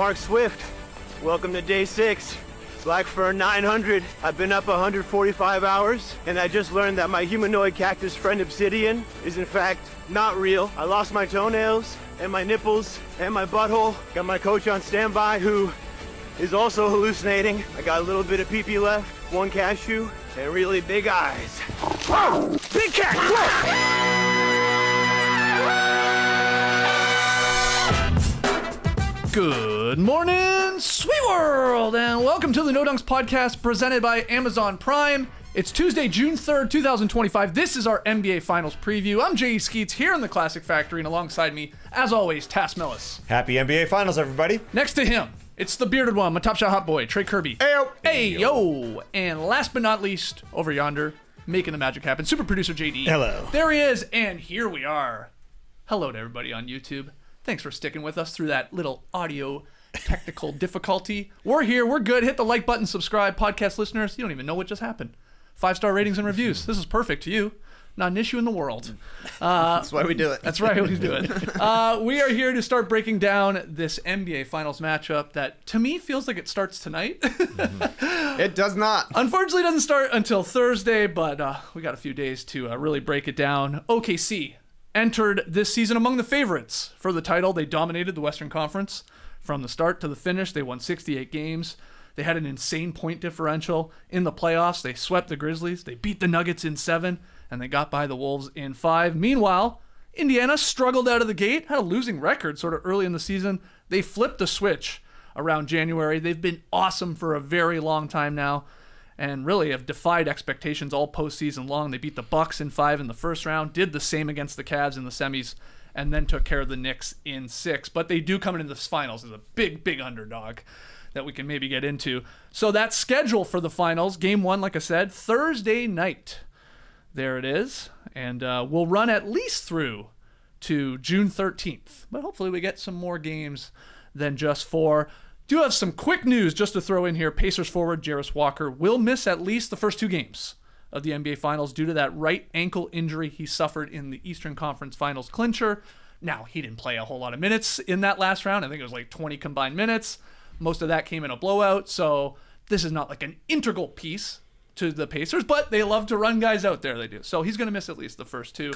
Mark Swift. Welcome to day 6. Black Fur 900. I've been up 145 hours, and I just learned that my humanoid cactus friend Obsidian is in fact not real. I lost my toenails, and my nipples, and my butthole. Got my coach on standby who is also hallucinating. I got a little bit of pee-pee left, 1 cashew, and really big eyes. Whoa! Big cat! Whoa! Good morning, sweet world, and welcome to the No Dunks podcast presented by Amazon Prime. It's Tuesday, June 3rd, 2025. This is our NBA Finals preview. I'm J.E. Skeets here in the Classic Factory, and alongside me, as always, Tass Millis. Happy NBA Finals, everybody. Next to him, it's the bearded one, my Top Shot hot boy, Trey Kirby. Ayo. Ayo. And last but not least, over yonder, making the magic happen, super producer JD. Hello. There he is, and here we are. Hello to everybody on YouTube. Thanks for sticking with us through that little audio technical difficulty. We're here. We're good. Hit the like button, subscribe. Podcast listeners, you don't even know what just happened. 5-star ratings and reviews. This is perfect to you. Not an issue in the world. That's why we do it. That's right. We do it. We are here to start breaking down this NBA Finals matchup that, to me, feels like it starts tonight. It does not. Unfortunately, it doesn't start until Thursday, but we got a few days to really break it down. OKC entered this season among the favorites for the title. They dominated the Western Conference from the start to the finish. They won 68 games. They had an insane point differential in the playoffs. They swept the Grizzlies. They beat the Nuggets in 7, and they got by the Wolves in 5. Meanwhile, Indiana struggled out of the gate, had a losing record sort of early in the season. They flipped the switch around January. They've been awesome for a very long time now, and really have defied expectations all postseason long. They beat the Bucks in 5 in the first round, did the same against the Cavs in the semis, and then took care of the Knicks in 6. But they do come into this finals as a big, big underdog that we can maybe get into. So that schedule for the finals, game 1, like I said, Thursday night. There it is. And we'll run at least through to June 13th. But hopefully we get some more games than just 4. Do have some quick news just to throw in here. Pacers forward Jarris Walker will miss at least the first 2 games of the NBA Finals due to that right ankle injury he suffered in the Eastern Conference Finals clincher. Now, he didn't play a whole lot of minutes in that last round. I think it was like 20 combined minutes. Most of that came in a blowout, so this is not like an integral piece to the Pacers, but they love to run guys out there. They do. So he's going to miss at least the first 2.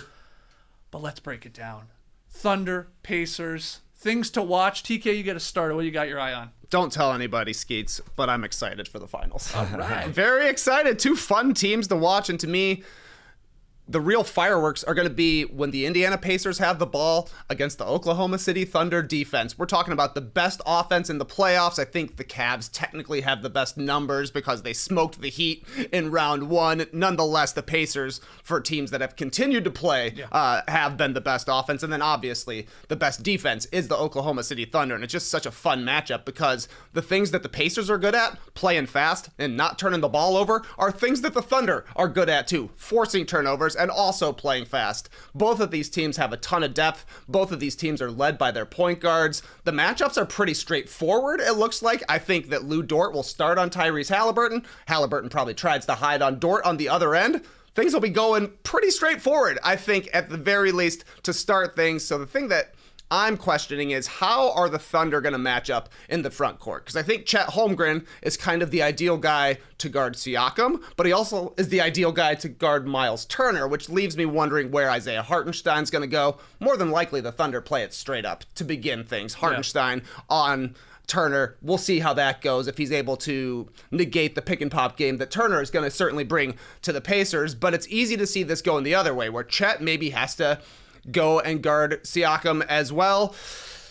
But let's break it down. Thunder, Pacers, things to watch. TK, you get us started. What you got your eye on? Don't tell anybody, Skeets, but I'm excited for the finals. All right. Very excited. 2 fun teams to watch, and to me, the real fireworks are going to be when the Indiana Pacers have the ball against the Oklahoma City Thunder defense. We're talking about the best offense in the playoffs. I think the Cavs technically have the best numbers because they smoked the Heat in round 1. Nonetheless, the Pacers, for teams that have continued to play, have been the best offense. And then obviously the best defense is the Oklahoma City Thunder. And it's just such a fun matchup because the things that the Pacers are good at, playing fast and not turning the ball over, are things that the Thunder are good at too, forcing turnovers and also playing fast. Both of these teams have a ton of depth. Both of these teams are led by their point guards. The matchups are pretty straightforward, it looks like. I think that Lou Dort will start on Tyrese Haliburton. Haliburton probably tries to hide on Dort on the other end. Things will be going pretty straightforward, I think, at the very least, to start things. So the thing that I'm questioning is how are the Thunder going to match up in the front court? Because I think Chet Holmgren is kind of the ideal guy to guard Siakam, but he also is the ideal guy to guard Miles Turner, which leaves me wondering where Isaiah Hartenstein's going to go. More than likely, the Thunder play it straight up to begin things. Hartenstein on Turner. We'll see how that goes, if he's able to negate the pick and pop game that Turner is going to certainly bring to the Pacers. But it's easy to see this going the other way, where Chet maybe has to go and guard Siakam as well.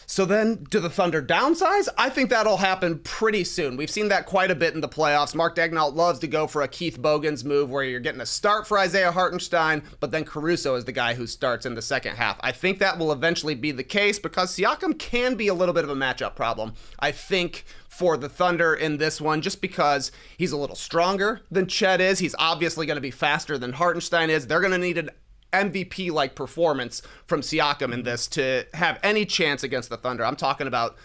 So then, do the Thunder downsize? I think that'll happen pretty soon. We've seen that quite a bit in the playoffs. Mark Daigneault loves to go for a Keith Bogans move where you're getting a start for Isaiah Hartenstein, but then Caruso is the guy who starts in the second half. I think that will eventually be the case because Siakam can be a little bit of a matchup problem, I think, for the Thunder in this one, just because he's a little stronger than Chet is. He's obviously going to be faster than Hartenstein is. They're going to need an MVP-like performance from Siakam in this to have any chance against the Thunder. I'm talking about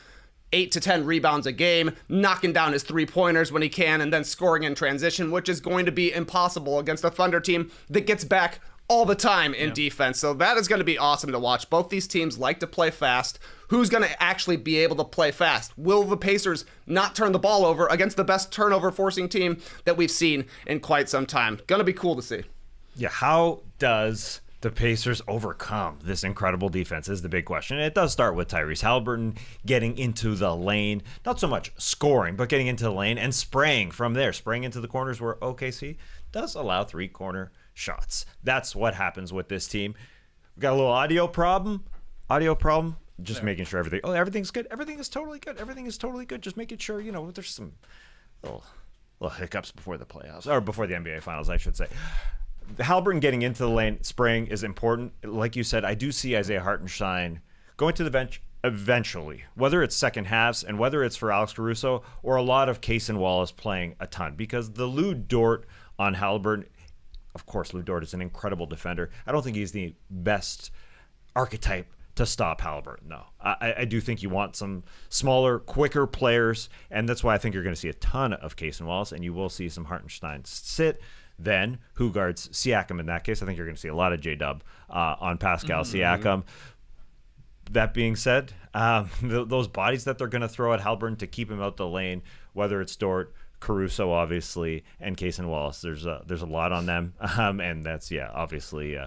8 to 10 rebounds a game, knocking down his 3-pointers when he can, and then scoring in transition, which is going to be impossible against a Thunder team that gets back all the time in defense. So that is going to be awesome to watch. Both these teams like to play fast. Who's going to actually be able to play fast? Will the Pacers not turn the ball over against the best turnover forcing team that we've seen in quite some time? Going to be cool to see. Yeah, how does the Pacers overcome this incredible defense is the big question. And it does start with Tyrese Haliburton getting into the lane, not so much scoring, but getting into the lane and spraying from there, spraying into the corners where OKC does allow 3-corner shots. That's what happens with this team. We got a little audio problem. Just making sure everything's good. Everything is totally good. Just making sure, there's some little hiccups before the playoffs, or before the NBA Finals, I should say. Haliburton getting into the lane, spraying is important. Like you said, I do see Isaiah Hartenstein going to the bench eventually, whether it's second halves and whether it's for Alex Caruso or a lot of Case and Wallace playing a ton, because the Lou Dort on Haliburton, of course, Lou Dort is an incredible defender. I don't think he's the best archetype to stop Haliburton, no. I do think you want some smaller, quicker players, and that's why I think you're going to see a ton of Case and Wallace, and you will see some Hartenstein sit. Then, who guards Siakam in that case? I think you're going to see a lot of J-Dub on Pascal Siakam. That being said, those bodies that they're going to throw at Haliburton to keep him out the lane, whether it's Dort, Caruso, obviously, and Case and Wallace, there's a lot on them, and that's obviously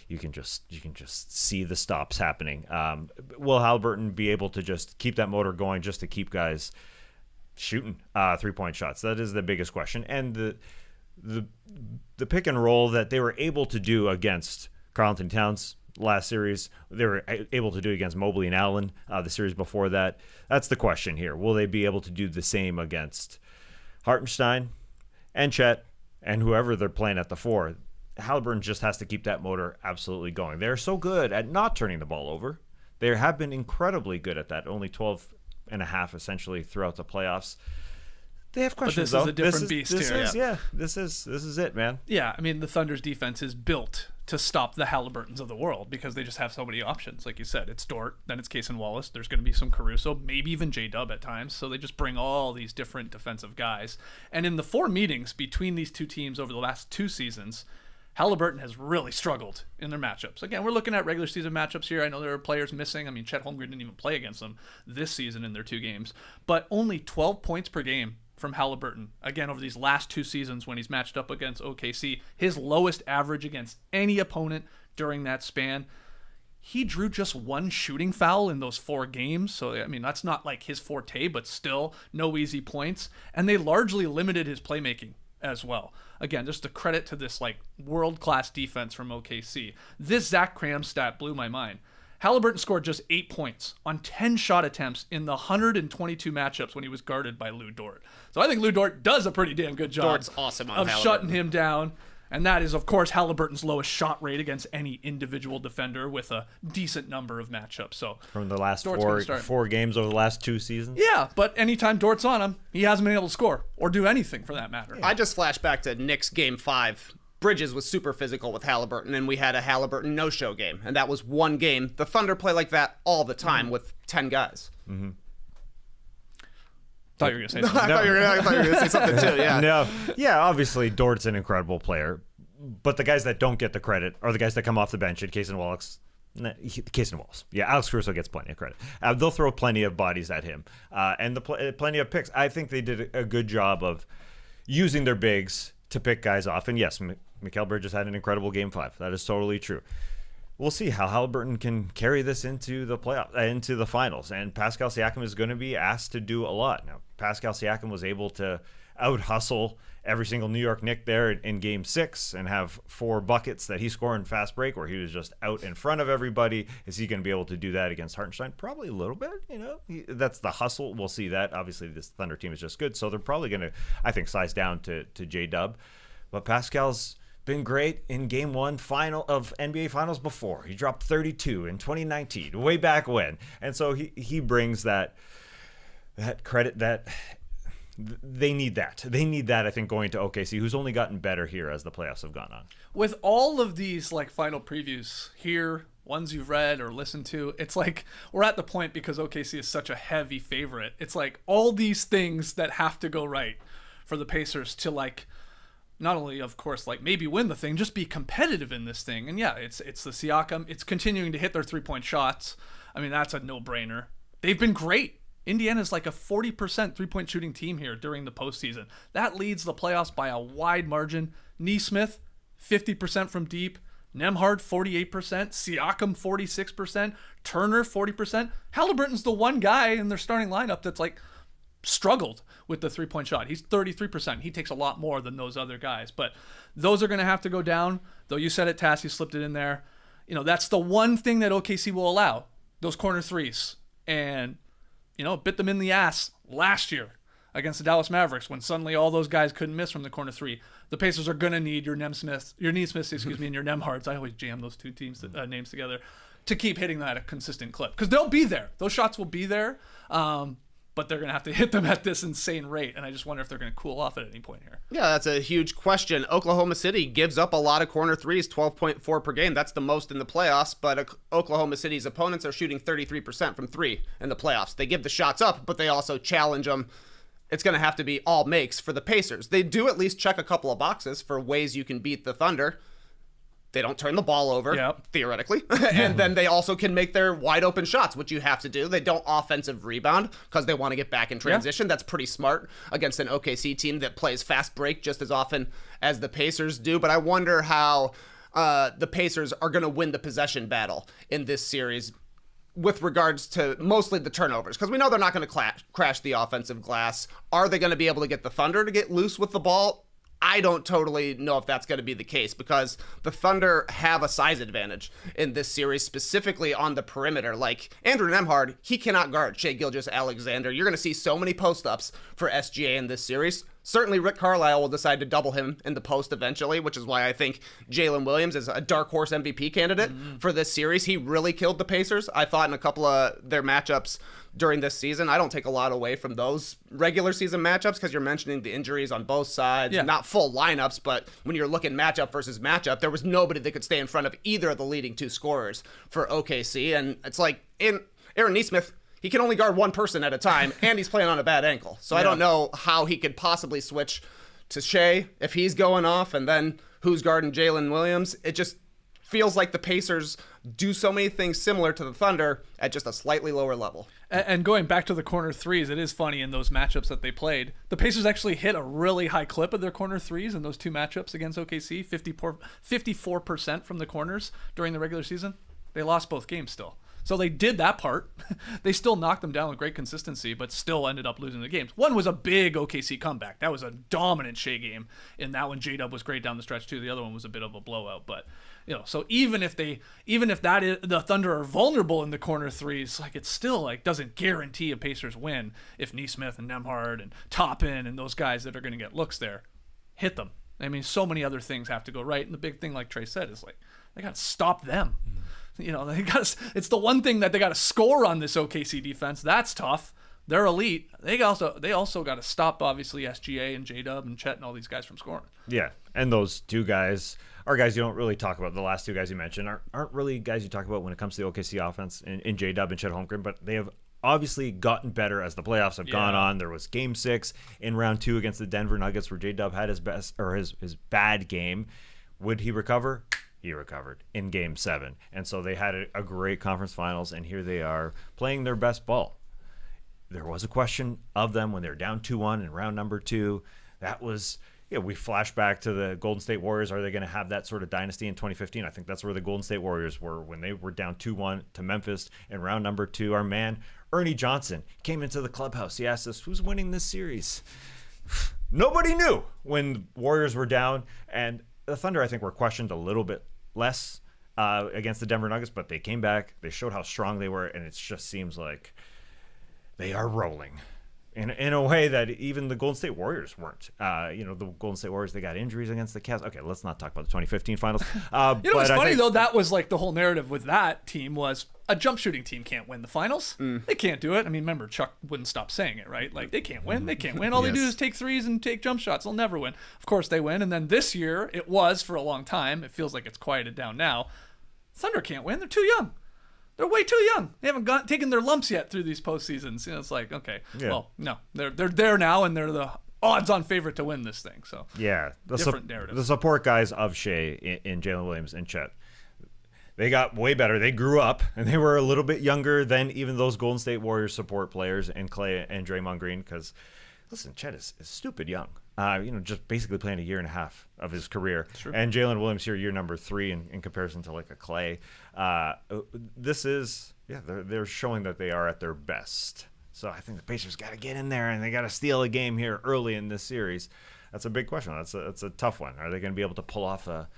you can just see the stops happening. Will Haliburton be able to just keep that motor going, just to keep guys shooting 3-point shots? That is the biggest question, and the pick and roll that they were able to do against Karl Anthony Towns last series, they were able to do against Mobley and Allen the series before that. That's the question here. Will they be able to do the same against Hartenstein and Chet and whoever they're playing at the 4? Haliburton just has to keep that motor absolutely going. They're so good at not turning the ball over. They have been incredibly good at that, only 12.5 essentially throughout the playoffs. They have questions, but this is a different beast here. This is it, man. Yeah, I mean, the Thunder's defense is built to stop the Haliburtons of the world because they just have so many options. Like you said, it's Dort, then it's Case and Wallace. There's going to be some Caruso, maybe even J-Dub at times. So they just bring all these different defensive guys. And in the 4 meetings between these two teams over the last 2 seasons, Haliburton has really struggled in their matchups. Again, we're looking at regular season matchups here. I know there are players missing. I mean, Chet Holmgren didn't even play against them this season in their 2 games. But only 12 points per game from Haliburton, again, over these last 2 seasons when he's matched up against OKC. His lowest average against any opponent during that span. He drew just 1 shooting foul in those 4 games. So, I mean, that's not like his forte, but still no easy points. And they largely limited his playmaking as well. Again, just a credit to this like world-class defense from OKC. This Zach Cram stat blew my mind. Haliburton scored just 8 points on 10 shot attempts in the 122 matchups when he was guarded by Lou Dort. So I think Lou Dort does a pretty damn good job Dort's awesome on of Haliburton. shutting him down. And that is, of course, Haliburton's lowest shot rate against any individual defender with a decent number of matchups. So from the last Dort's 4 games over the last 2 seasons? Yeah, but anytime Dort's on him, he hasn't been able to score or do anything for that matter. I just flashed back to Knicks Game 5. Bridges was super physical with Haliburton, and we had a Haliburton no-show game, and that was 1 game. The Thunder play like that all the time with 10 guys. Mm-hmm. Thought you were going to say something. I thought you were going to say something too, yeah. No. Yeah, obviously Dort's an incredible player, but the guys that don't get the credit are the guys that come off the bench at Case and Wallace. Case and Wallace. Yeah, Alex Caruso gets plenty of credit. They'll throw plenty of bodies at him, and plenty of picks. I think they did a good job of using their bigs to pick guys off. And yes, Mikal Bridges had an incredible Game 5. That is totally true. We'll see how Haliburton can carry this into the playoff, into the finals. And Pascal Siakam is going to be asked to do a lot. Now, Pascal Siakam was able to out-hustle every single New York Knick there in Game 6 and have 4 buckets that he scored in fast break where he was just out in front of everybody. Is he going to be able to do that against Hartenstein? Probably a little bit, that's the hustle. We'll see that. Obviously, this Thunder team is just good, so they're probably going to, I think, size down to J-Dub. But Pascal's been great in Game 1 final of NBA Finals before. He dropped 32 in 2019, way back when. And so he brings that credit that they need that. They need that, I think, going to OKC, who's only gotten better here as the playoffs have gone on. With all of these like final previews here, ones you've read or listened to, it's like we're at the point, because OKC is such a heavy favorite. It's like all these things that have to go right for the Pacers to like not only, of course, like maybe win the thing, just be competitive in this thing. And yeah, it's the Siakam. It's continuing to hit their 3-point shots. I mean, that's a no-brainer. They've been great. Indiana's like a 40% 3-point shooting team here during the postseason. That leads the playoffs by a wide margin. Nesmith, 50% from deep. Nembhard, 48%. Siakam, 46%. Turner, 40%. Haliburton's the one guy in their starting lineup that's like struggled with the 3-point shot. He's 33%. He takes a lot more than those other guys. But those are going to have to go down. Though you said it, Tass, you slipped it in there. You know, that's the one thing that OKC will allow. Those corner threes. And, you know, bit them in the ass last year against the Dallas Mavericks when suddenly all those guys couldn't miss from the corner three. The Pacers are going to need your Nesmiths, and your Nembhards. I always jam those two teams names together to keep hitting that at a consistent clip because they'll be there. Those shots will be there, but they're going to have to hit them at this insane rate, and I just wonder if they're going to cool off at any point here. Yeah, that's a huge question. Oklahoma City gives up a lot of corner threes, 12.4 per game. That's the most in the playoffs, but Oklahoma City's opponents are shooting 33% from three in the playoffs. They give the shots up, but they also challenge them. It's going to have to be all makes for the Pacers. They do at least check a couple of boxes for ways you can beat the Thunder. They don't turn the ball over, theoretically. And then they also can make their wide open shots, which you have to do. They don't offensive rebound because they want to get back in transition. That's pretty smart against an OKC team that plays fast break just as often as the Pacers do. But I wonder how the Pacers are going to win the possession battle in this series with regards to mostly the turnovers, because we know they're not going to crash the offensive glass. Are they going to be able to get the Thunder to get loose with the ball? I don't totally know if that's going to be the case because the Thunder have a size advantage in this series, specifically on the perimeter. Like Andrew Nembhard, he cannot guard Shai Gilgeous-Alexander. You're going to see so many post-ups for SGA in this series. Certainly Rick Carlisle will decide to double him in the post eventually, which is why I think Jalen Williams is a dark horse MVP candidate for this series. He really killed the Pacers, I thought, in a couple of their matchups during this season. I don't take a lot away from those regular season matchups because you're mentioning the injuries on both sides. Not full lineups, but when you're looking matchup versus matchup, there was nobody that could stay in front of either of the leading two scorers for OKC. And it's like Aaron Nesmith, he can only guard one person at a time, and he's playing on a bad ankle. So I don't know how he could possibly switch to Shai if he's going off, and then who's guarding Jalen Williams. It just feels like the Pacers do so many things similar to the Thunder at just a slightly lower level. And going back to the corner threes, it is funny in those matchups that they played. The Pacers actually hit a really high clip of their corner threes in those two matchups against OKC, 54% from the corners during the regular season. They lost both games still. So they did that part. They still knocked them down with great consistency, but still ended up losing the games. One was a big OKC comeback. That was a dominant Shai game. In that one, J-Dub was great down the stretch too. The other one was a bit of a blowout. But so even if the Thunder are vulnerable in the corner threes, like it still like doesn't guarantee a Pacers win if Nesmith and Nembhard and Toppin and those guys that are going to get looks there hit them. I mean, so many other things have to go right, and the big thing, like Trey said, is like they got to stop them. It's the one thing that they got to score on this OKC defense. That's tough. They're elite. They also got to stop, obviously, SGA and J-Dub and Chet and all these guys from scoring. Yeah, and those two guys are guys you don't really talk about. The last two guys you mentioned aren't really guys you talk about when it comes to the OKC offense in J-Dub and Chet Holmgren, but they have obviously gotten better as the playoffs have gone on. There was Game 6 in round 2 against the Denver Nuggets where J-Dub had his bad game. Would he recover? He recovered in Game 7. And so they had a great conference finals, and here they are playing their best ball. There was a question of them when they were down 2-1 in round number 2. That was, we flash back to the Golden State Warriors. Are they going to have that sort of dynasty in 2015? I think that's where the Golden State Warriors were when they were down 2-1 to Memphis in round number 2. Our man, Ernie Johnson, came into the clubhouse. He asked us, who's winning this series? Nobody knew when Warriors were down, and the Thunder, I think, were questioned a little bit less against the Denver Nuggets, but they came back. They showed how strong they were, and it just seems like they are rolling in a way that even the Golden State Warriors weren't. The Golden State Warriors, they got injuries against the Cavs. Okay, let's not talk about the 2015 finals. What's funny, though? That was like the whole narrative with that team was a jump shooting team can't win the finals. They can't do it. I mean, remember, Chuck wouldn't stop saying it, right? Like, they can't win. They can't win. All they do is take threes and take jump shots. They'll never win. Of course, they win. And then this year, it was for a long time. It feels like it's quieted down now. Thunder can't win. They're too young. They're way too young. They haven't taken their lumps yet through these postseasons. It's like, okay, well, no, they're there now, and they're the odds-on favorite to win this thing. So Yeah, different narrative. the support guys of Shea in Jalen Williams and Chet, they got way better. They grew up, and they were a little bit younger than even those Golden State Warriors support players and Clay and Draymond Green. Because, listen, Chet is stupid young. Just basically playing a year and a half of his career. And Jalen Williams here, year number 3 in comparison to like a Clay. They're showing that they are at their best. So I think the Pacers got to get in there, and they got to steal a game here early in this series. That's a big question. That's a tough one. Are they going to be able to pull off a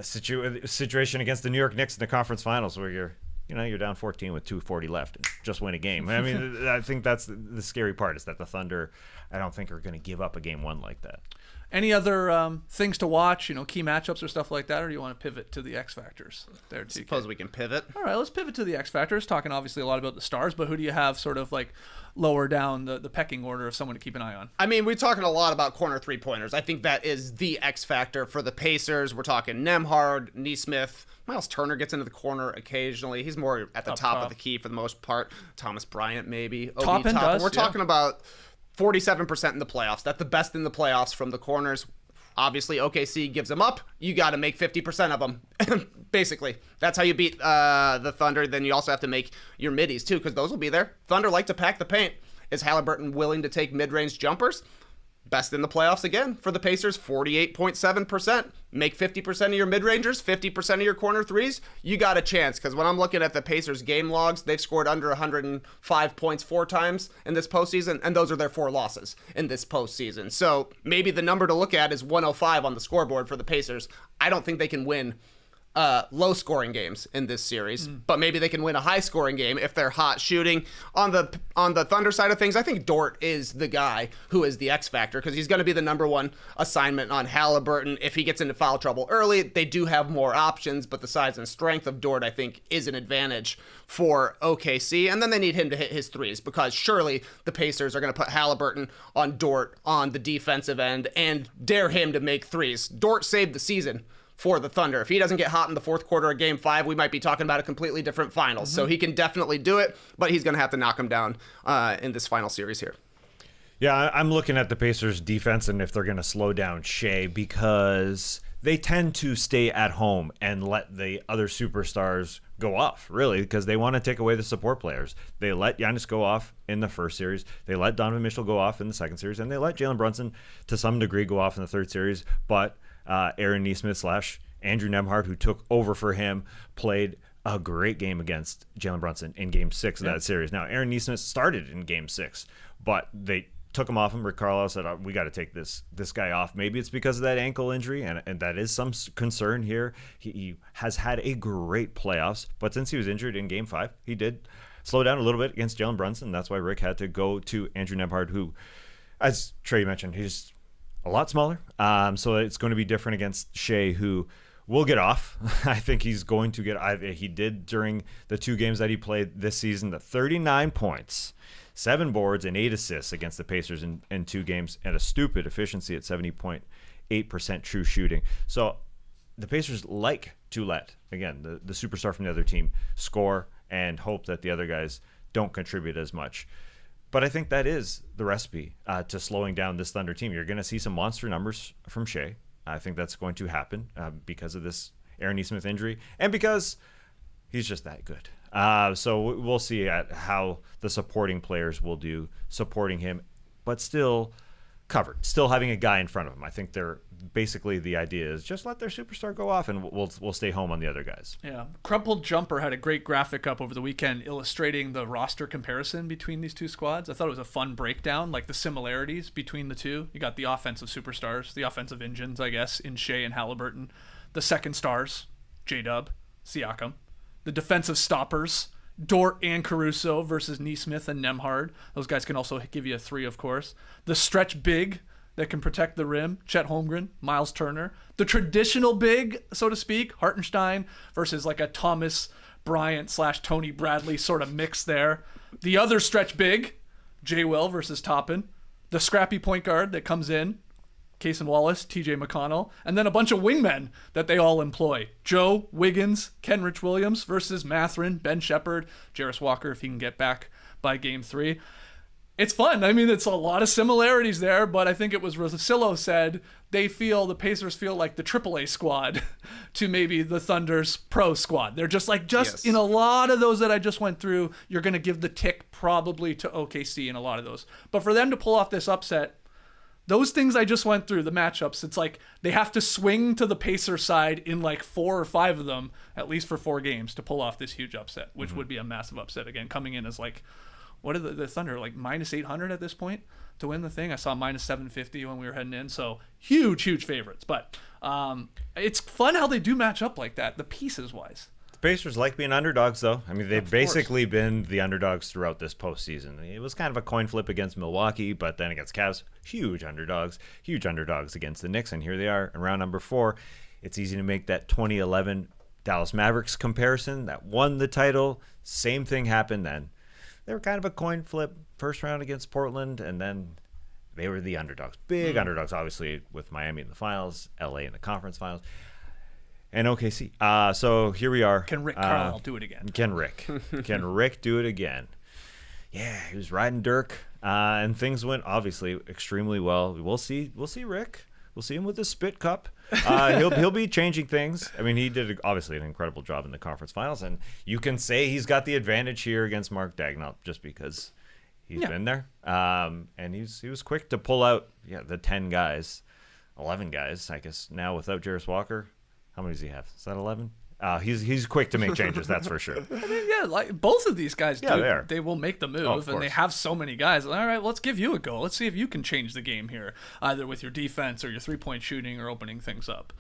situation against the New York Knicks in the conference finals where you're down 14 with 2:40 left and just win a game? I mean, I think that's the scary part, is that the Thunder, I don't think, are going to give up a game 1 like that. Any other things to watch, key matchups or stuff like that, or do you want to pivot to the X Factors there, TK? Suppose we can pivot. All right, let's pivot to the X Factors, talking obviously a lot about the stars, but who do you have sort of like lower down the pecking order of someone to keep an eye on? I mean, we're talking a lot about corner three-pointers. I think that is the X factor for the Pacers. We're talking Nembhard, Nesmith. Miles Turner gets into the corner occasionally. He's more at the top of the key for the most part. Thomas Bryant, maybe. Toppin does, We're talking about 47% in the playoffs. That's the best in the playoffs from the corners. Obviously, OKC gives them up. You got to make 50% of them. Basically, that's how you beat the Thunder. Then you also have to make your middies, too, because those will be there. Thunder like to pack the paint. Is Haliburton willing to take mid-range jumpers? Best in the playoffs again for the Pacers, 48.7%. Make 50% of your mid-rangers, 50% of your corner threes. You got a chance, because when I'm looking at the Pacers game logs, they've scored under 105 points 4 times in this postseason, and those are their 4 losses in this postseason. So maybe the number to look at is 105 on the scoreboard for the Pacers. I don't think they can win low-scoring games in this series, but maybe they can win a high-scoring game if they're hot shooting. On the Thunder side of things, I think Dort is the guy who is the X factor, because he's going to be the number 1 assignment on Haliburton. If he gets into foul trouble early, they do have more options, but the size and strength of Dort, I think, is an advantage for OKC. And then they need him to hit his threes, because surely the Pacers are going to put Haliburton on Dort on the defensive end and dare him to make threes. Dort saved the season for the Thunder. If he doesn't get hot in the fourth quarter of Game 5, we might be talking about a completely different finals. So he can definitely do it, but he's going to have to knock him down in this final series here. Yeah, I'm looking at the Pacers' defense and if they're going to slow down Shea, because they tend to stay at home and let the other superstars go off, really, because they want to take away the support players. They let Giannis go off in the first series. They let Donovan Mitchell go off in the second series, and they let Jalen Brunson, to some degree, go off in the third series. But Aaron Nesmith / Andrew Nembhard, who took over for him, played a great game against Jalen Brunson in Game 6 of that series. Now, Aaron Nesmith started in Game 6, but they took him off him. Rick Carlisle said, we got to take this guy off. Maybe it's because of that ankle injury, and that is some concern here. He has had a great playoffs, but since he was injured in Game 5, he did slow down a little bit against Jalen Brunson. That's why Rick had to go to Andrew Nembhard, who, as Trey mentioned, he's a lot smaller. So it's going to be different against Shea, who will get off. I think he's going to get. He did during the 2 games that he played this season, the 39 points, 7 boards, and 8 assists against the Pacers in 2 games, and a stupid efficiency at 70.8% true shooting. So the Pacers like to let, again, the superstar from the other team score and hope that the other guys don't contribute as much. But I think that is the recipe to slowing down this Thunder team. You're going to see some monster numbers from Shea. I think that's going to happen because of this Aaron Nesmith injury and because he's just that good. So we'll see how the supporting players will do supporting him, but still covered, still having a guy in front of him. I think they're basically, the idea is just let their superstar go off and we'll stay home on the other guys. Yeah. Crumpled Jumper had a great graphic up over the weekend illustrating the roster comparison between these 2 squads. I thought it was a fun breakdown, like the similarities between the 2. You got the offensive superstars, the offensive engines, I guess, in Shea and Haliburton. The second stars, J-Dub, Siakam. The defensive stoppers, Dort and Caruso versus Nesmith and Nembhard. Those guys can also give you a 3, of course. The stretch big that can protect the rim, Chet Holmgren, Miles Turner. The traditional big, so to speak, Hartenstein versus like a Thomas Bryant / Tony Bradley sort of mix there. The other stretch big, Jay Will versus Toppin. The scrappy point guard that comes in, Cason Wallace, TJ McConnell, and then a bunch of wingmen that they all employ. Joe, Wiggins, Kenrich Williams versus Mathurin, Ben Shepherd, Jarris Walker if he can get back by Game 3. It's fun. I mean, it's a lot of similarities there, but I think it was Rosillo said the Pacers feel like the AAA squad to maybe the Thunder's pro squad. They're just Yes. in a lot of those that I just went through, you're going to give the tick probably to OKC in a lot of those. But for them to pull off this upset, those things I just went through, the matchups, it's like they have to swing to the Pacer side in like 4 or 5 of them, at least for 4 games, to pull off this huge upset, which would be a massive upset. Again, coming in as like, what are the Thunder, like minus 800 at this point to win the thing? I saw minus 750 when we were heading in. So huge favorites. But it's fun how they do match up like that, the pieces-wise. The Pacers like being underdogs, though. I mean, they've basically been the underdogs throughout this postseason. It was kind of a coin flip against Milwaukee, but then against Cavs, huge underdogs against the Knicks. And here they are in round number 4. It's easy to make that 2011 Dallas Mavericks comparison that won the title. Same thing happened then. They were kind of a coin flip first round against Portland, and then they were the underdogs. Big underdogs, obviously, with Miami in the finals, LA in the conference finals, and OKC. So here we are. Can Rick Carlisle do it again? Can Rick do it again? Yeah, he was riding Dirk, and things went, obviously, extremely well. We'll see Rick. We'll see him with the spit cup. He'll be changing things. I mean, he did obviously an incredible job in the conference finals, and you can say he's got the advantage here against Mark Daigneault just because he's been there. And he was quick to pull out the 10 guys, 11 guys, I guess now without Jarris Walker. How many does he have? Is that 11? He's quick to make changes, that's for sure. I mean, yeah, like both of these guys do. They will make the move, of and they course. have so many guys. All right, let's give you a go. Let's see if you can change the game here, either with your defense or your 3-point shooting or opening things up.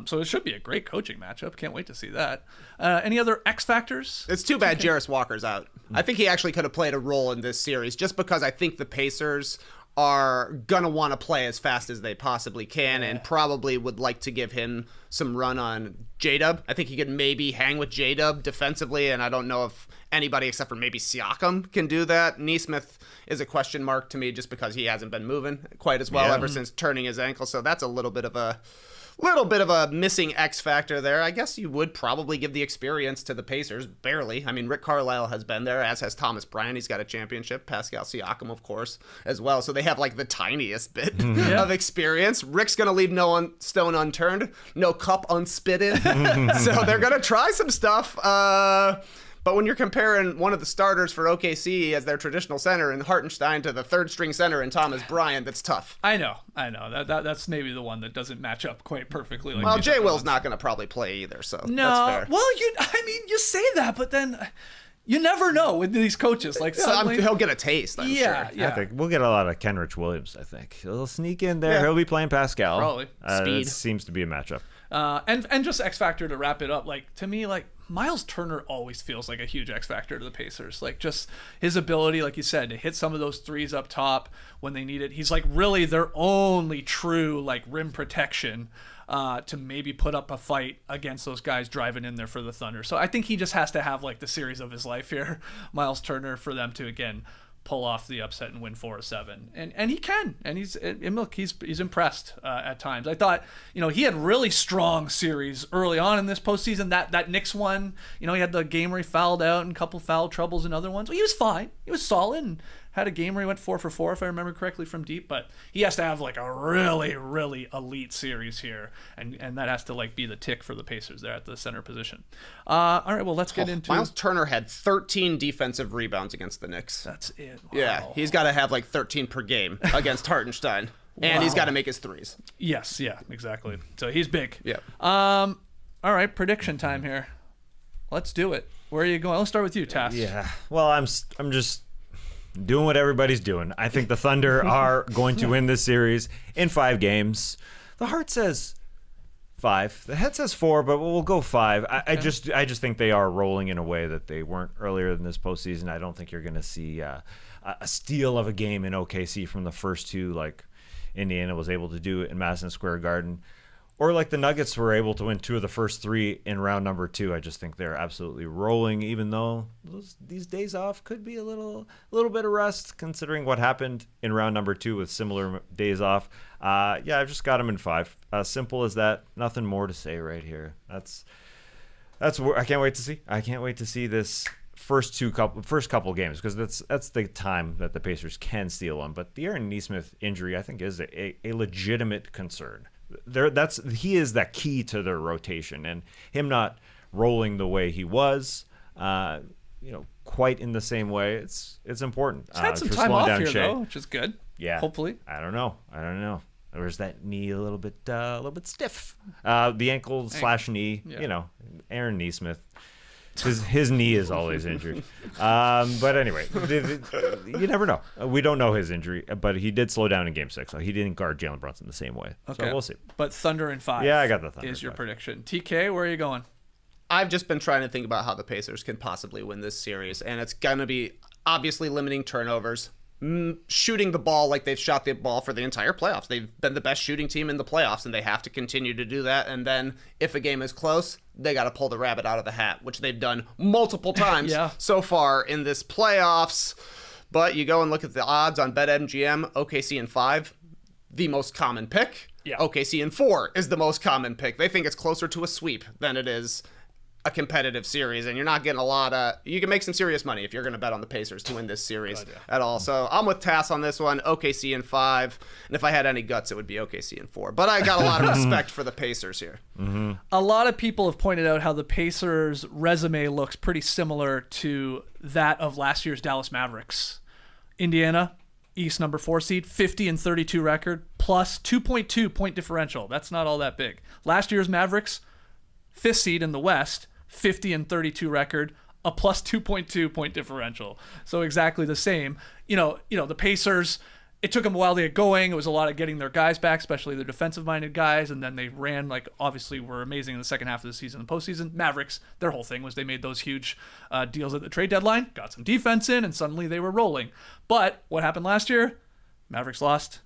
So it should be a great coaching matchup. Can't wait to see that. Any other X factors? It's too bad Jarris Walker's out. I think he actually could have played a role in this series just because I think the Pacers are going to want to play as fast as they possibly can and probably would like to give him some run on J-Dub. I think he could maybe hang with J-Dub defensively, and I don't know if anybody except for maybe Siakam can do that. Nesmith is a question mark to me just because he hasn't been moving quite as well ever since turning his ankle, so that's a little bit of a missing X factor there. I guess you would probably give the experience to the Pacers, barely. I mean, Rick Carlisle has been there, as has Thomas Bryant. He's got a championship. Pascal Siakam, of course, as well. So they have like the tiniest bit of experience. Rick's going to leave no stone unturned, no cup unspitted. So they're going to try some stuff. But when you're comparing one of the starters for OKC as their traditional center and Hartenstein to the third string center in Thomas Bryant, that's tough. I know. That's maybe the one that doesn't match up quite perfectly. Like Well, these Jay other Will's ones. not going to probably play either, so No, that's fair. well, you say that, but then you never know with these coaches. Like suddenly, He'll get a taste, I'm sure. I think we'll get a lot of Kenrich Williams, I think. He'll sneak in there. Yeah. He'll be playing Pascal. Probably. Speed. It seems to be a matchup. And just X factor to wrap it up. Like to me, like Miles Turner always feels like a huge X factor to the Pacers. Like just his ability, like you said, to hit some of those threes up top when they need it. He's like really their only true like rim protection to maybe put up a fight against those guys driving in there for the Thunder. So I think he just has to have like the series of his life here, Miles Turner, for them to again pull off the upset and win 4-7, and he can, and he's impressed at times. I thought he had really strong series early on in this postseason. That Knicks one, he had the game where he fouled out and a couple foul troubles and other ones. Well, he was fine. He was solid and had a game where he went 4 for 4 if I remember correctly from deep. But he has to have like a really elite series here, and that has to like be the tick for the Pacers there at the center position. All right, well let's get into Miles Turner had 13 defensive rebounds against the Knicks. That's it. Wow. Yeah, he's got to have like 13 per game against Hartenstein. And he's got to make his threes. Yes, yeah, exactly. So he's big. Yeah. All right, prediction time here. Let's do it. Where are you going? Let's start with you, Taff. Yeah. Well, I'm just doing what everybody's doing. I think the Thunder are going to win this series in 5 games. The heart says 5. The head says 4, but we'll go 5. I just think they are rolling in a way that they weren't earlier in this postseason. I don't think you're going to see a steal of a game in OKC from the first 2 like Indiana was able to do in Madison Square Garden. Or like the Nuggets were able to win 2 of the first 3 in round number 2. I just think they're absolutely rolling, even though these days off could be a little bit of rest, considering what happened in round number 2 with similar days off. I've just got them in 5. Simple as that. Nothing more to say right here. That's where I can't wait to see. I can't wait to see this first couple games, because that's the time that the Pacers can steal them. But the Aaron Nesmith injury, I think, is a legitimate concern. He is that key to their rotation, and him not rolling the way he was, quite in the same way. It's important. He's had some time off here though, which is good. Yeah, hopefully. I don't know. Or is that knee a little bit stiff? The ankle / knee. Yeah. Aaron Nesmith. His knee is always injured. But anyway, you never know. We don't know his injury, but he did slow down in Game 6. So he didn't guard Jalen Brunson the same way. Okay. So we'll see. But Thunder in 5. Yeah, I got the Thunder. Is your prediction. TK, where are you going? I've just been trying to think about how the Pacers can possibly win this series, and it's going to be obviously limiting turnovers, shooting the ball like they've shot the ball for the entire playoffs. They've been the best shooting team in the playoffs, and they have to continue to do that. And then if a game is close, they got to pull the rabbit out of the hat, which they've done multiple times so far in this playoffs. But you go and look at the odds on BetMGM, OKC in 5, the most common pick. Yeah. OKC in 4 is the most common pick. They think it's closer to a sweep than it is a competitive series, and you're not getting you can make some serious money if you're going to bet on the Pacers to win this series at all. So I'm with Tass on this one, OKC in 5, and if I had any guts, it would be OKC in 4. But I got a lot of respect for the Pacers here. Mm-hmm. A lot of people have pointed out how the Pacers' resume looks pretty similar to that of last year's Dallas Mavericks. Indiana, East number 4 seed, 50-32 record, plus 2.2 point differential. That's not all that big. Last year's Mavericks, 5th seed in the West, 50-32 record, a plus 2.2 point differential. So exactly the same. The Pacers, it took them a while to get going. It was a lot of getting their guys back, especially their defensive-minded guys, and then they ran, obviously were amazing in the second half of the season and postseason. Mavericks, their whole thing was they made those huge deals at the trade deadline, got some defense in, and suddenly they were rolling. But what happened last year? Mavericks lost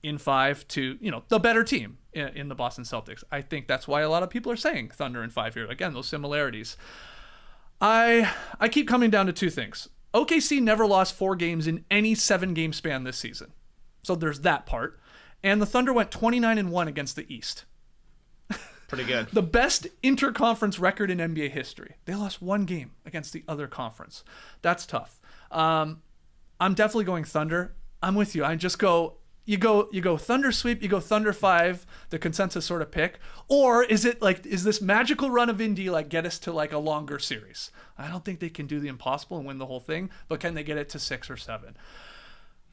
in 5 to, the better team in the Boston Celtics. I think that's why a lot of people are saying Thunder in 5 here. Again, those similarities. I keep coming down to 2 things. OKC never lost 4 games in any 7-game span this season. So there's that part. And the Thunder went 29-1 against the East. Pretty good. The best interconference record in NBA history. They lost 1 game against the other conference. That's tough. I'm definitely going Thunder. I'm with you. I just go... You go Thunder sweep, you go Thunder 5, the consensus sort of pick, or is this magical run of Indy get us to a longer series? I don't think they can do the impossible and win the whole thing, but can they get it to 6 or 7?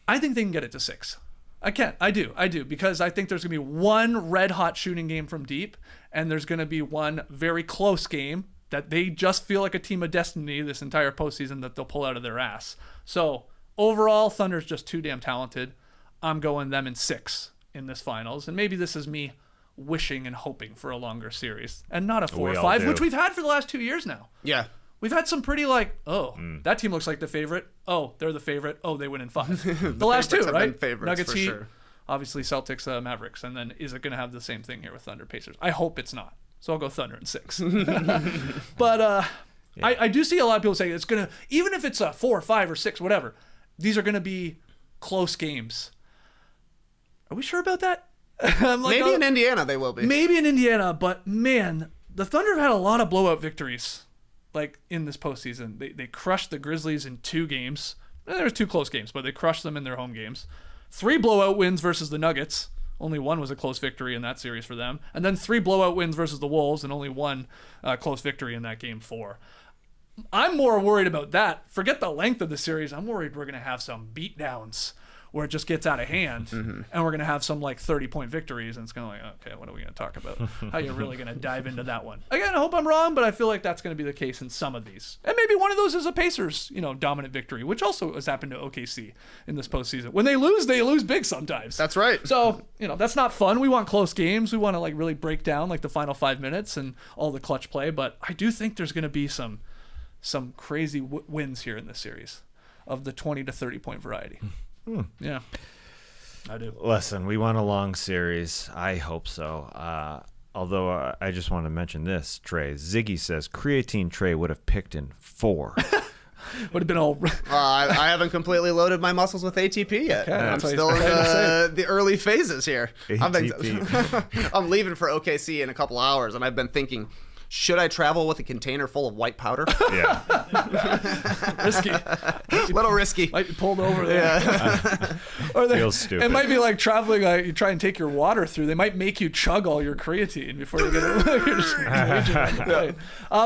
I think they can get it to 6. I do, because I think there's going to be one red hot shooting game from deep, and there's going to be one very close game that they just feel like a team of destiny this entire postseason that they'll pull out of their ass. So overall, Thunder's just too damn talented. I'm going them in 6 in this finals. And maybe this is me wishing and hoping for a longer series and not a 4 or 5, which we've had for the last 2 years now. Yeah. We've had some pretty that team looks like the favorite. Oh, they're the favorite. Oh, they win in 5. The last 2, right? Nuggets, Heat, sure. Obviously Celtics, Mavericks. And then is it going to have the same thing here with Thunder, Pacers? I hope it's not. So I'll go Thunder in 6. But I do see a lot of people saying it's going to, even if it's a 4 or 5 or 6, whatever, these are going to be close games. Are we sure about that? Maybe in Indiana they will be. Maybe in Indiana, but man, the Thunder have had a lot of blowout victories in this postseason. They crushed the Grizzlies in 2 games. There was 2 close games, but they crushed them in their home games. 3 blowout wins versus the Nuggets. Only 1 was a close victory in that series for them. And then 3 blowout wins versus the Wolves and only 1 close victory in that game 4. I'm more worried about that. Forget the length of the series. I'm worried we're going to have some beatdowns where it just gets out of hand, and we're going to have some 30-point victories, and it's going to okay, what are we going to talk about? How you're really going to dive into that one? Again, I hope I'm wrong, but I feel like that's going to be the case in some of these. And maybe one of those is a Pacers, dominant victory, which also has happened to OKC in this postseason. When they lose big sometimes. That's right. So, that's not fun. We want close games. We want to really break down the final 5 minutes and all the clutch play, but I do think there's going to be some crazy wins here in this series of the 20 to 30 point variety. Yeah, I do. Listen, we want a long series. I hope so. Although I just want to mention this, Trey. Ziggy says creatine Trey would have picked in 4. Would have been all. I haven't completely loaded my muscles with ATP yet. Okay, I'm still in the early phases here. I'm leaving for OKC in a couple hours, and I've been thinking Should I travel with a container full of white powder? Yeah. Risky. Little risky. Might be pulled over there. Or Feels stupid. It might be like traveling. You try and take your water through. They might make you chug all your creatine before you get it. You're just raging on the plane.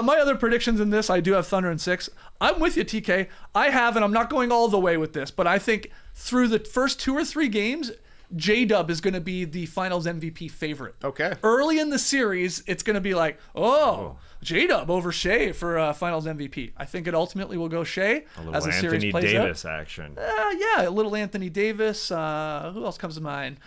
My other predictions in this, I do have Thunder in 6. I'm with you, TK. I have, and I'm not going all the way with this, but I think through the first 2 or 3 games, J-Dub is going to be the finals MVP favorite. Okay. Early in the series, it's going to be like, J-Dub over Shea for finals MVP. I think it ultimately will go Shea A little as the series Anthony plays Davis out. action. Yeah, a little Anthony Davis. Who else comes to mind?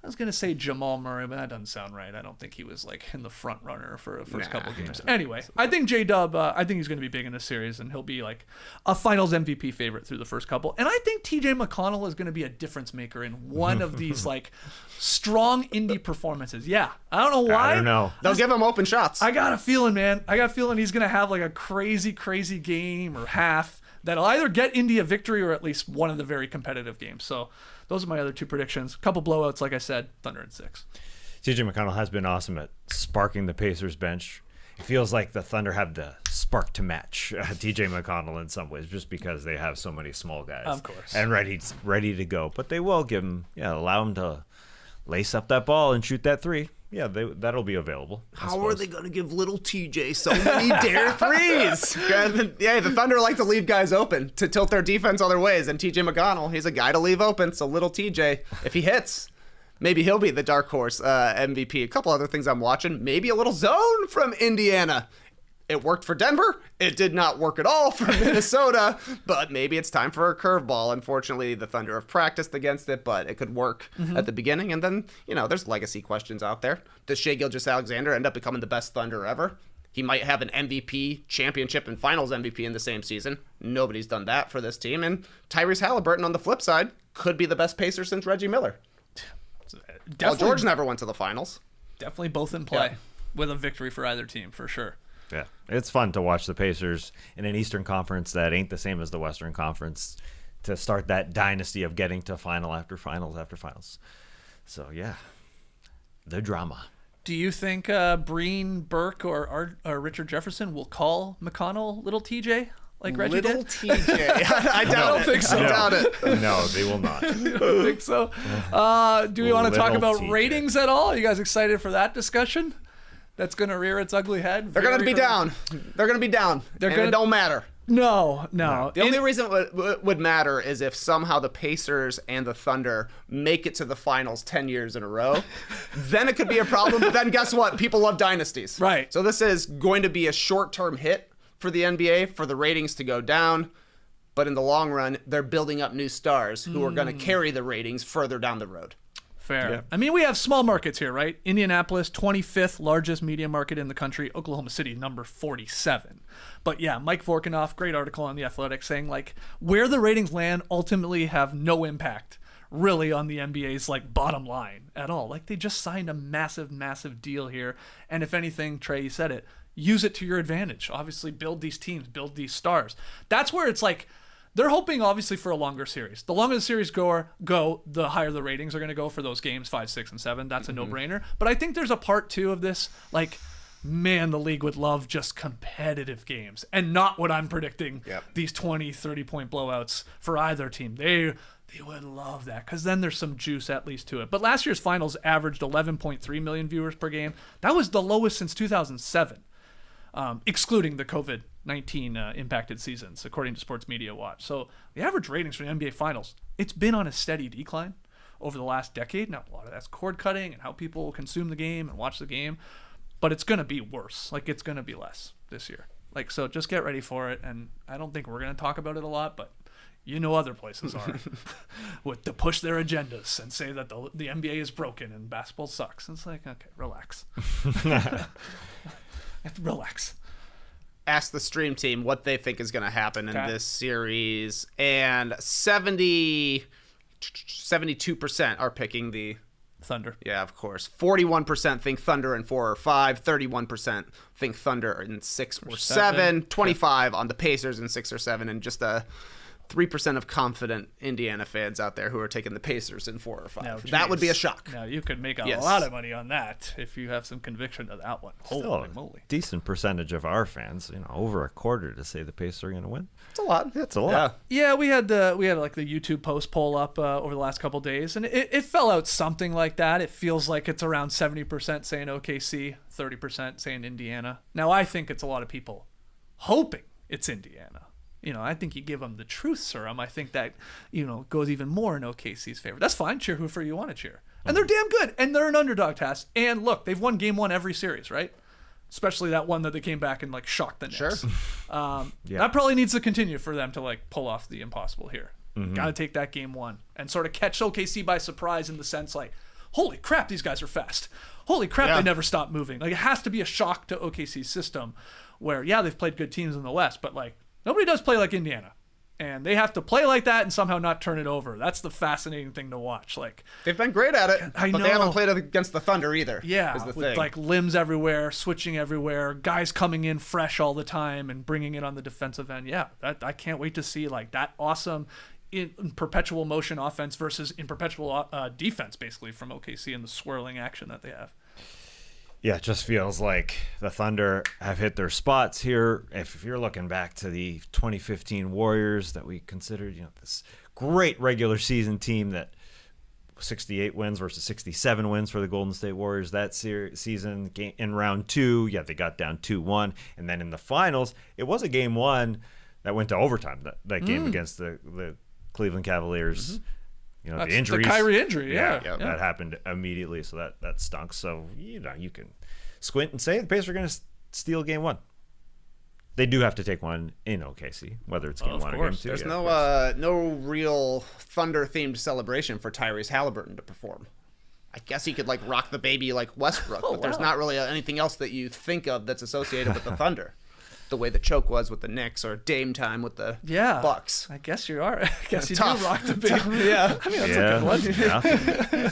I was going to say Jamal Murray, but that doesn't sound right. I don't think he was like in the front runner for the first couple games. Anyway, I think J-Dub, I think he's going to be big in this series, and he'll be like a finals MVP favorite through the first couple. And I think TJ McConnell is going to be a difference maker in one of these like strong indie performances. Yeah, I don't know why. I don't know. They'll give him open shots. I got a feeling, man. I got a feeling he's going to have like a crazy game or half that'll either get Indy a victory or at least one of the very competitive games. So those are my other 2 predictions. A couple blowouts, like I said, Thunder in 6. TJ McConnell has been awesome at sparking the Pacers bench. It feels like the Thunder have the spark to match TJ McConnell in some ways, just because they have so many small guys. Of course. And ready to go. But they will give him, allow him to lace up that ball and shoot that 3. Yeah, that'll be available. How are they going to give little TJ so many dare threes? Yeah, the Thunder like to leave guys open to tilt their defense other ways. And TJ McConnell, he's a guy to leave open. So little TJ, if he hits, maybe he'll be the dark horse MVP. A couple other things I'm watching. Maybe a little zone from Indiana. It worked for Denver. It did not work at all for Minnesota, but maybe it's time for a curveball. Unfortunately, the Thunder have practiced against it, but it could work at the beginning. And then, there's legacy questions out there. Does Shai Gilgeous-Alexander end up becoming the best Thunder ever? He might have an MVP, championship, and finals MVP in the same season. Nobody's done that for this team. And Tyrese Haliburton, on the flip side, could be the best Pacer since Reggie Miller. Paul George never went to the finals. Definitely both in play with a victory for either team, for sure. Yeah, it's fun to watch the Pacers in an Eastern Conference that ain't the same as the Western Conference to start that dynasty of getting to final after finals after finals. So, yeah, the drama. Do you think Breen, Burke, or Richard Jefferson will call McConnell little TJ like Reggie Little did? TJ. I doubt it. think so. I doubt it. No, they will not. I don't think so. Do we want to talk Little about TJ. ratings at all? Are you guys excited for that discussion? That's going to rear its ugly head. They're going to be down. They're going to be down. It don't matter. No. The only reason it would matter is if somehow the Pacers and the Thunder make it to the finals 10 years in a row. Then it could be a problem. But then guess what? People love dynasties. Right. So this is going to be a short-term hit for the NBA for the ratings to go down. But in the long run, they're building up new stars who are going to carry the ratings further down the road. Fair. Yeah. I mean, we have small markets here, right? Indianapolis, 25th largest media market in the country. Oklahoma City, number 47. But yeah, Mike Vorkanoff, great article on The Athletic saying like where the ratings land ultimately have no impact really on the NBA's like bottom line at all. Like they just signed a massive deal here. And if anything, Trey, you said it, use it to your advantage. Obviously build these teams, build these stars. That's where it's like, they're hoping, obviously, for a longer series. The longer the series go, the higher the ratings are going to go for those games, 5, 6, and 7. That's a no-brainer. But I think there's a part 2 of this, like, man, the league would love just competitive games and not what I'm predicting, these 20, 30-point blowouts for either team. They would love that because then there's some juice at least to it. But last year's finals averaged 11.3 million viewers per game. That was the lowest since 2007. Excluding the COVID-19 impacted seasons, according to Sports Media Watch. So the average ratings for the NBA Finals, it's been on a steady decline over the last decade. Now, a lot of that's cord cutting and how people consume the game and watch the game, but it's going to be worse. Like, it's going to be less this year. Like, so just get ready for it. And I don't think we're going to talk about it a lot, but other places are to push their agendas and say that the NBA is broken and basketball sucks. And it's like, okay, relax. Relax. Ask the stream team what they think is going to happen in this series, and 72% are picking the Thunder. Yeah, of course. 41% think Thunder in 4 or 5. 31% think Thunder in 6 or 7. 25 on the Pacers in 6 or 7, and just a 3% of confident Indiana fans out there who are taking the Pacers in 4 or 5. Now, That would be a geez. shock. Now, you could make a Yes. lot of money on that if you have some conviction to that one. Still Holy a moly. decent percentage of our fans, over a quarter, to say the Pacers are going to win. It's a lot. That's a lot. Yeah, we had like the YouTube post poll up over the last couple days, and it fell out something like that. It feels like it's around 70% saying OKC, 30% saying Indiana. Now, I think it's a lot of people hoping it's Indiana. I think you give them the truth serum. I think that, goes even more in OKC's favor. That's fine. Cheer whoever you want to cheer. And they're damn good. And they're an underdog task. And look, they've won game 1 every series, right? Especially that one that they came back and shocked the Knicks. Sure. That probably needs to continue for them to pull off the impossible here. Got to take that game 1 and sort of catch OKC by surprise in the sense holy crap, these guys are fast. Holy crap, they never stop moving. It has to be a shock to OKC's system where, they've played good teams in the West, but nobody does play like Indiana. And they have to play like that and somehow not turn it over. That's the fascinating thing to watch. They've been great at it, I but know. they haven't played against the Thunder either. Yeah, is the with thing. limbs everywhere, switching everywhere, guys coming in fresh all the time and bringing it on the defensive end. Yeah, I can't wait to see that awesome in perpetual motion offense versus in perpetual defense, basically, from OKC and the swirling action that they have. Yeah, it just feels like the Thunder have hit their spots here. If you're looking back to the 2015 Warriors that we considered, this great regular season team that 68 wins versus 67 wins for the Golden State Warriors that season in round 2. Yeah, they got down 2-1. And then in the finals, it was a game 1 that went to overtime, that game against the Cleveland Cavaliers. That's the injuries. The Kyrie injury, yeah. That happened immediately, so that stunk. So, you can squint and say the Pacers are going to steal game 1. They do have to take one in OKC, whether it's game 1 or game 2. There's no real Thunder-themed celebration for Tyrese Haliburton to perform. I guess he could rock the baby like Westbrook, but there's not really anything else that you think of that's associated with the Thunder. The way the choke was with the Knicks or Dame time with the Bucks. I guess you are. I guess you Tough. do rock the baby. Yeah. I mean, that's a good one.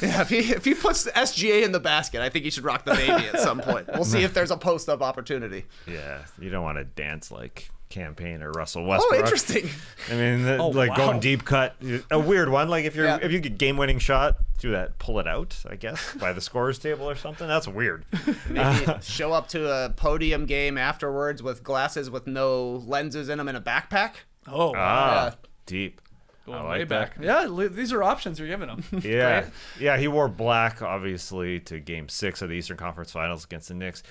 Yeah, if he puts the SGA in the basket, I think he should rock the baby at some point. We'll see if there's a post-up opportunity. Yeah, you don't want to dance like Campaign or Russell Westbrook. Oh, interesting. I mean, going deep cut, a weird one. If you get game-winning shot, do that, pull it out, I guess, by the scorer's table or something. That's weird. Maybe show up to a podium game afterwards with glasses with no lenses in them in a backpack. Oh, wow. Deep. Going way back. Yeah, these are options you're giving them. Yeah. Right? Yeah, he wore black, obviously, to Game 6 of the Eastern Conference Finals against the Knicks.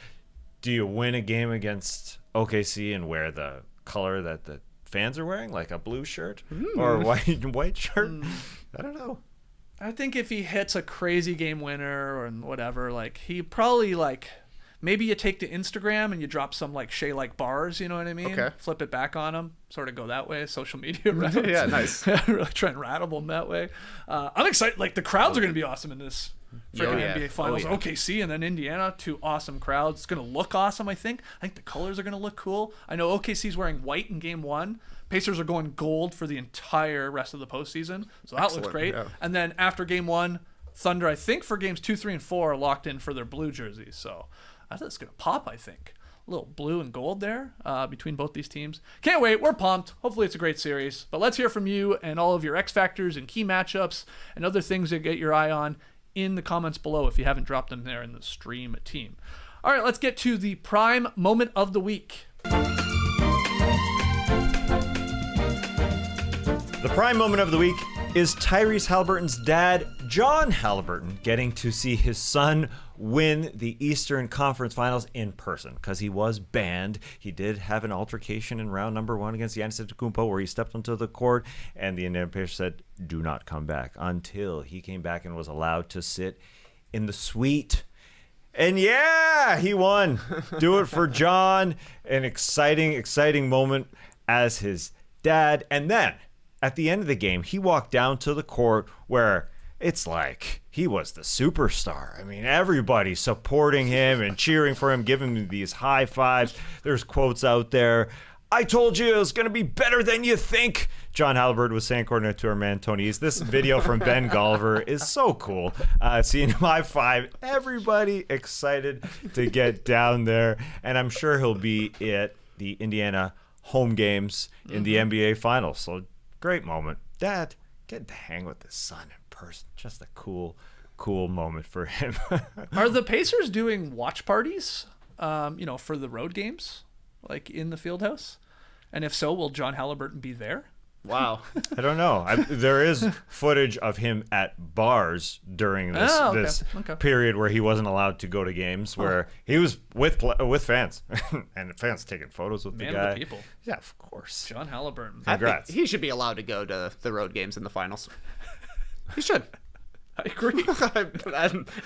Do you win a game against OKC and wear the color that the fans are wearing, like a blue shirt or a white shirt? I don't know. I think if he hits a crazy game winner or whatever, he probably maybe you take to Instagram and you drop some Shea bars, you know what I mean? Okay. Flip it back on him, sort of go that way, social media route. Yeah, nice. Really try and rattle them that way. I'm excited. The crowds are going to be awesome in this freaking NBA Finals. OKC and then Indiana, 2 awesome crowds. It's going to look awesome, I think. I think the colors are going to look cool. I know OKC's wearing white in game 1. Pacers are going gold for the entire rest of the postseason. So that looks great. Yeah. And then after game 1, Thunder, I think for games 2, 3, and 4 are locked in for their blue jerseys. So I think it's going to pop, I think. A little blue and gold there between both these teams. Can't wait. We're pumped. Hopefully it's a great series. But let's hear from you and all of your X factors and key matchups and other things to get your eye on in the comments below if you haven't dropped them there in the stream team. All right, let's get to the prime moment of the week. The prime moment of the week is Tyrese Haliburton's dad, John Haliburton, getting to see his son win the Eastern Conference Finals in person because he was banned. He did have an altercation in round number 1 against Giannis Antetokounmpo where he stepped onto the court and the Indiana Pacers said, do not come back, until he came back and was allowed to sit in the suite. And yeah, he won. Do it for John. An exciting moment as his dad. And then at the end of the game, he walked down to the court where it's like he was the superstar. I mean, everybody supporting him and cheering for him, giving him these high fives. There's quotes out there. I told you it was going to be better than you think. John Haliburton was saying, according to our man Tony East. This video from Ben Golliver is so cool. Seeing him high five, everybody excited to get down there. And I'm sure he'll be at the Indiana home games in the NBA Finals. So Great moment. Dad, getting to hang with his son in person. Just a cool moment for him. Are the Pacers doing watch parties, for the road games, like in the field house? And if so, will John Haliburton be there? Wow. I don't know. There is footage of him at bars during this period where he wasn't allowed to go to games, where he was with fans, and fans taking photos with the guy. Man of the people. Yeah, of course. John Haliburton. Congrats. I think he should be allowed to go to the road games in the finals. He should. I agree.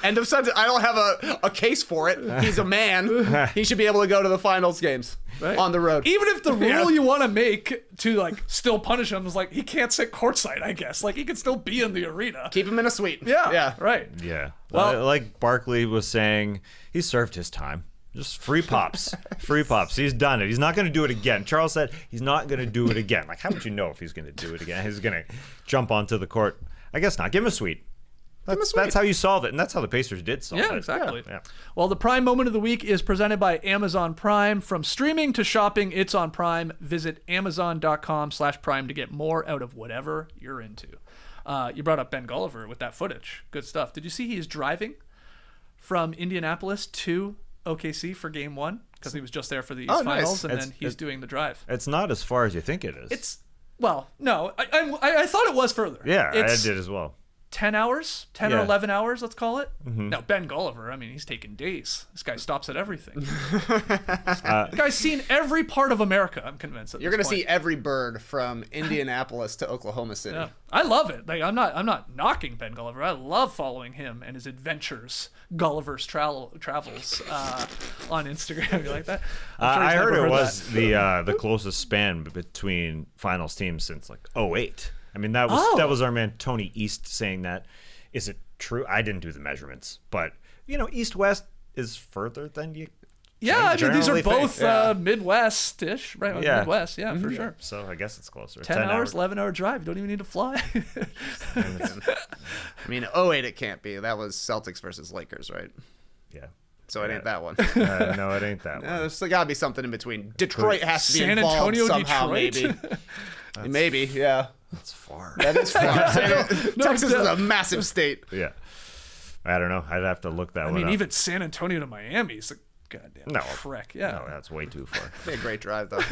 End of sentence. I don't have a case for it. He's a man. He should be able to go to the finals games on the road. Even if the rule you want to make to like still punish him is like he can't sit courtside, I guess. Like he can still be in the arena. Keep him in a suite. Yeah. Right. Yeah. Well, like Barkley was saying, he served his time. Just free pops. Free pops. He's done it. He's not going to do it again. Charles said he's not going to do it again. Like, how would you know if he's going to do it again? He's going to jump onto the court. I guess not. Give him a suite. That's how you solve it, and that's how the Pacers did solve it. Yeah, exactly. Yeah. Well, the Prime Moment of the Week is presented by Amazon Prime. From streaming to shopping, it's on Prime. Visit Amazon.com/Prime to get more out of whatever you're into. You brought up Ben Gulliver with that footage. Good stuff. Did you see he's driving from Indianapolis to OKC for Game 1? Because he was just there for the East Finals, and then he's doing the drive. It's not as far as you think it is. No. I thought it was further. Yeah, I did as well. 10 hours, 10 or 11 hours, let's call it. Now, Ben Gulliver, I mean, he's taking days. This guy stops at everything. This guy's seen every part of America, I'm convinced. You're going to see every bird from Indianapolis to Oklahoma City. Yeah. I love it. Like, I'm not knocking Ben Gulliver. I love following him and his adventures, Gulliver's travels on Instagram. You like that? I heard it was the closest span between finals teams since like 2008. I mean, that was our man Tony East saying that. Is it true? I didn't do the measurements, but East-West is further than you. Yeah, I mean, these are both think. Midwest-ish, right? Yeah. Midwest, yeah, for sure. So I guess it's closer. 10 hours, 11-hour drive. You don't even need to fly. I mean, 2008 it can't be. That was Celtics versus Lakers, right? Yeah. So it ain't that one. No, it ain't that one. There's got to be something in between. Detroit has to be San involved Antonio, somehow, Detroit? maybe. Maybe, yeah. That's far. That is far. Texas is a massive state. Yeah. I don't know. I'd have to look that one up. I mean, even San Antonio to Miami is a goddamn trek. Yeah. No, that's way too far. It'd be a great drive, though.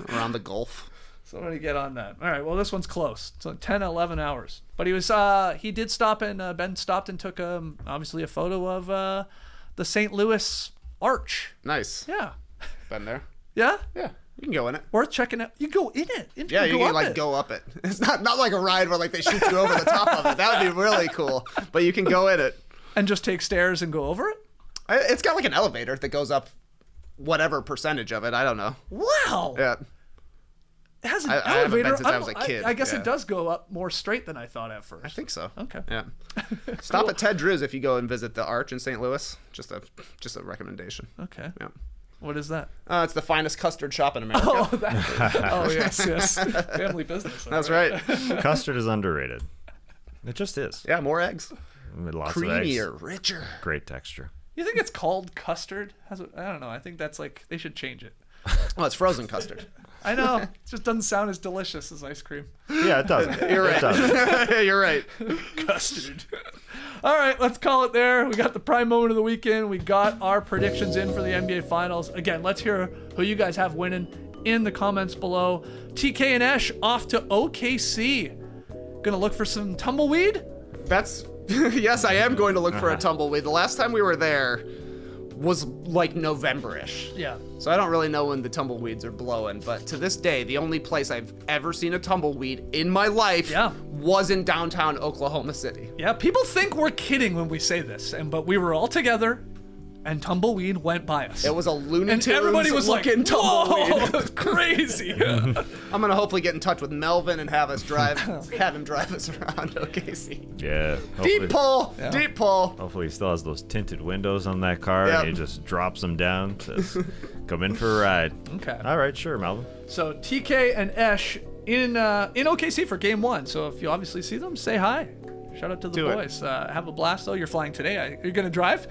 Around the Gulf. Somebody get on that. All right, well, this one's close. So 10, 11 hours. But he did stop, and Ben stopped and took, obviously, a photo of the St. Louis Arch. Nice. Yeah. Been there? Yeah? Yeah. You can go in it. Worth checking out. You go in it. Yeah, you can go up it. It's not like a ride where like they shoot you over the top of it. That would be really cool. But you can go in it. And just take stairs and go over it? It's got like an elevator that goes up whatever percentage of it. I don't know. Wow. Yeah. It has an I haven't elevator. been since I was a kid. I guess Yeah. it does go up more straight than I thought at first. I think so. Okay. Yeah. Stop at Ted Drew's if you go and visit the Arch in St. Louis. Just a recommendation. Okay. Yeah. What is that? It's the finest custard shop in America. Yes. Family business. That's right. Custard is underrated. It just is. Yeah, more eggs. With lots of eggs. Creamier, richer. Great texture. You think it's called custard? I don't know. I think that's like they should change it. Well, it's frozen custard. I know. It just doesn't sound as delicious as ice cream. Yeah, it doesn't. You're right. It doesn't. You're right. Custard. All right, let's call it there. We got the prime moment of the weekend. We got our predictions in for the NBA Finals. Again, let's hear who you guys have winning in the comments below. TK and Esh off to OKC. Gonna look for some tumbleweed? That's yes, I am going to look for a tumbleweed. The last time we were there was like November-ish. Yeah. So I don't really know when the tumbleweeds are blowing, but to this day, the only place I've ever seen a tumbleweed in my life was in downtown Oklahoma City. Yeah, people think we're kidding when we say this, but we were all together, and tumbleweed went by us. It was a Looney Tunes and everybody was like, looking tumbleweed. whoa, that's crazy. I'm gonna hopefully get in touch with Melvin and have him drive us around OKC. Yeah. Deep pull. Hopefully he still has those tinted windows on that car and he just drops them down. Says, come in for a ride. Okay. All right, sure, Melvin. So TK and Esh in OKC for game 1. So if you obviously see them, say hi. Shout out to the Do it. boys. Have a blast, though. You're flying today. Are you going to drive?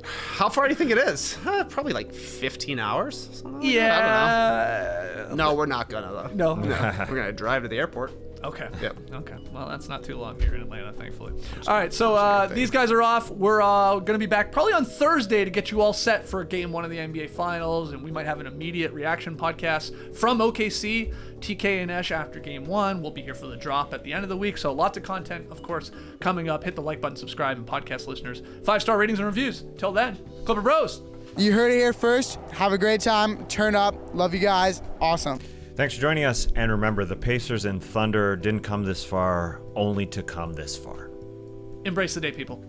How far do you think it is? Probably like 15 hours. Something like that. I Yeah. don't know. No, we're not gonna though. No. We're gonna drive to the airport. Okay. Yep. Okay. Well, that's not too long here in Atlanta, thankfully. All right. So these guys are off. We're going to be back probably on Thursday to get you all set for Game 1 of the NBA Finals, and we might have an immediate reaction podcast from OKC. TK and Esh after Game 1. We'll be here for the drop at the end of the week. So lots of content, of course, coming up. Hit the like button, subscribe, and podcast listeners, 5-star ratings and reviews. Till then, Clipper Bros. You heard it here first. Have a great time. Turn up. Love you guys. Awesome. Thanks for joining us. And remember, the Pacers and Thunder didn't come this far only to come this far. Embrace the day, people.